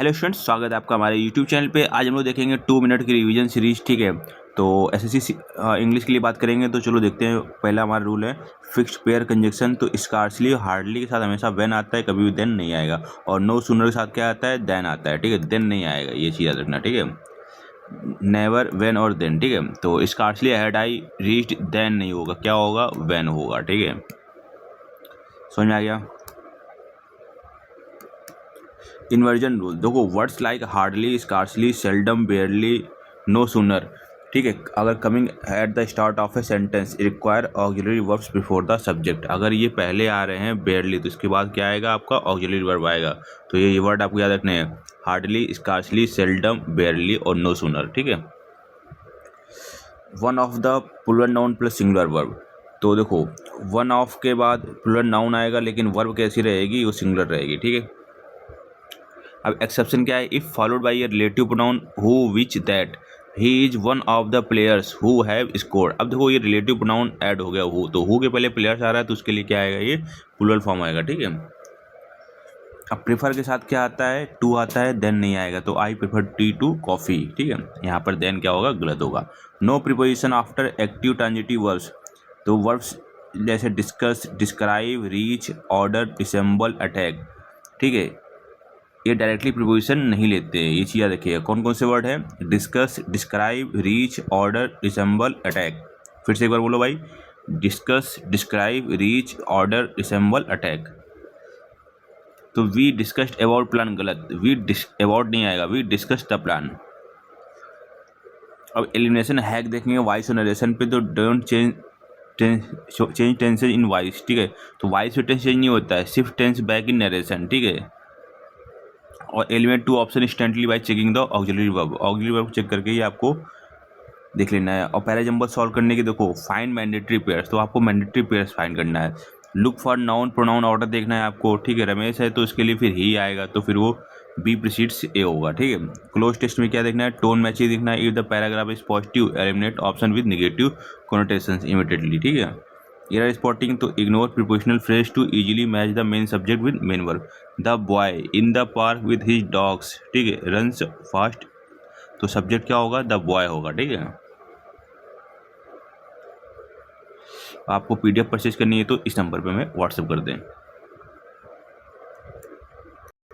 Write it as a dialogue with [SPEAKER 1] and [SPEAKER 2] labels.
[SPEAKER 1] Hello students, स्वागत है आपका हमारे यूट्यूब चैनल पे। आज हम लोग देखेंगे 2 मिनट की रिवीजन सीरीज। ठीक है, तो एसएससी इंग्लिश के लिए बात करेंगे। तो चलो देखते हैं। पहला हमारा रूल है फिक्स्ड पेयर कंजक्शन। तो स्कार्सली हार्डली के साथ हमेशा व्हेन आता है, कभी भी देन नहीं आएगा। और नो सूनर के साथ क्या आता है, देन आता है। ठीक है, देन नहीं आएगा, ये चीज़ याद रखना। ठीक है, नेवर, व्हेन और देन। ठीक है, तो scarcely had I reached, then नहीं होगा, क्या होगा, व्हेन होगा। ठीक है, समझ में आ गया। इन्वर्जन रूल देखो, words like hardly, scarcely, seldom, barely, no sooner. ठीक है, अगर coming at the start of a sentence require auxiliary verbs before the subject. अगर ये पहले आ रहे हैं बेयरली, तो इसके बाद क्या आएगा, आपका ऑक्सिलरी वर्ब आएगा। तो ये वर्ड आपको याद रखने हैं, हार्डली, स्कार्सली, सेल्डम, बेयरली और नो सूनर। ठीक है, one of the plural noun plus singular verb. तो देखो, वन ऑफ के बाद प्लूरल नाउन आएगा, लेकिन वर्ब कैसी रहेगी, वो सिंगुलर रहेगी। ठीक है, अब एक्सेप्शन क्या है, if followed by a relative pronoun who, which, that, he is one of the players who have scored. अब देखो, ये रिलेटिव प्रोनाउन ऐड हो गया हु, तो हु के पहले प्लेयर्स आ रहा है, तो उसके लिए क्या आएगा, ये प्लूरल फॉर्म आएगा। ठीक है, अब प्रेफर के साथ क्या आता है, टू आता है, देन नहीं आएगा। तो I prefer tea to coffee. ठीक है, यहाँ पर देन क्या होगा, गलत होगा। No preposition after active transitive verbs. तो वर्ब्स जैसे discuss, describe, reach, order, dissemble, attack. ठीक है, ये डायरेक्टली प्रीपोजिशन नहीं लेते हैं, ये चीज़ याद रखिएगा। कौन कौन से वर्ड है, discuss, describe, reach, order, dissemble, attack. फिर से एक बार बोलो भाई, discuss, describe, reach, order, dissemble, attack. तो वी डिस्कस्ड अबाउट प्लान गलत, वी अबाउट नहीं आएगा, वी डिस्कस्ड द प्लान। अब एलिमिनेशन हैक देखेंगे वॉइस और नरेशन पे। तो don't change tense in voice. ठीक है, तो वॉइस में टेंस चेंज नहीं होता है, सिर्फ टेंस बैक इन नरेशन। ठीक है, और eliminate two option instantly by checking the auxiliary verb. Auxiliary verb check करके ही आपको देख लेना है। और पैरा जंबल सॉल्व करने के देखो, फाइंड मैंडेटरी पेयर्स, तो आपको मैंडेटरी पेयर्स फाइंड करना है। Look for noun pronoun order देखना है आपको। ठीक है, रमेश है तो उसके लिए फिर ही आएगा, तो फिर वो बी प्रीसीड्स ए होगा। ठीक है, क्लोज टेस्ट में क्या देखना है, टोन मैचिंग देखना है। If the paragraph is positive, eliminate option with negative connotations immediately. ठीक है, एरर स्पॉटिंग, तो ignore prepositional phrase to easily match the main subject with main verb. The boy in the park with his dogs. ठीक है, runs fast, तो subject क्या होगा, the boy होगा। ठीक है, आपको पीडीएफ परचेज करनी है तो इस नंबर पे हमें व्हाट्सएप कर दें।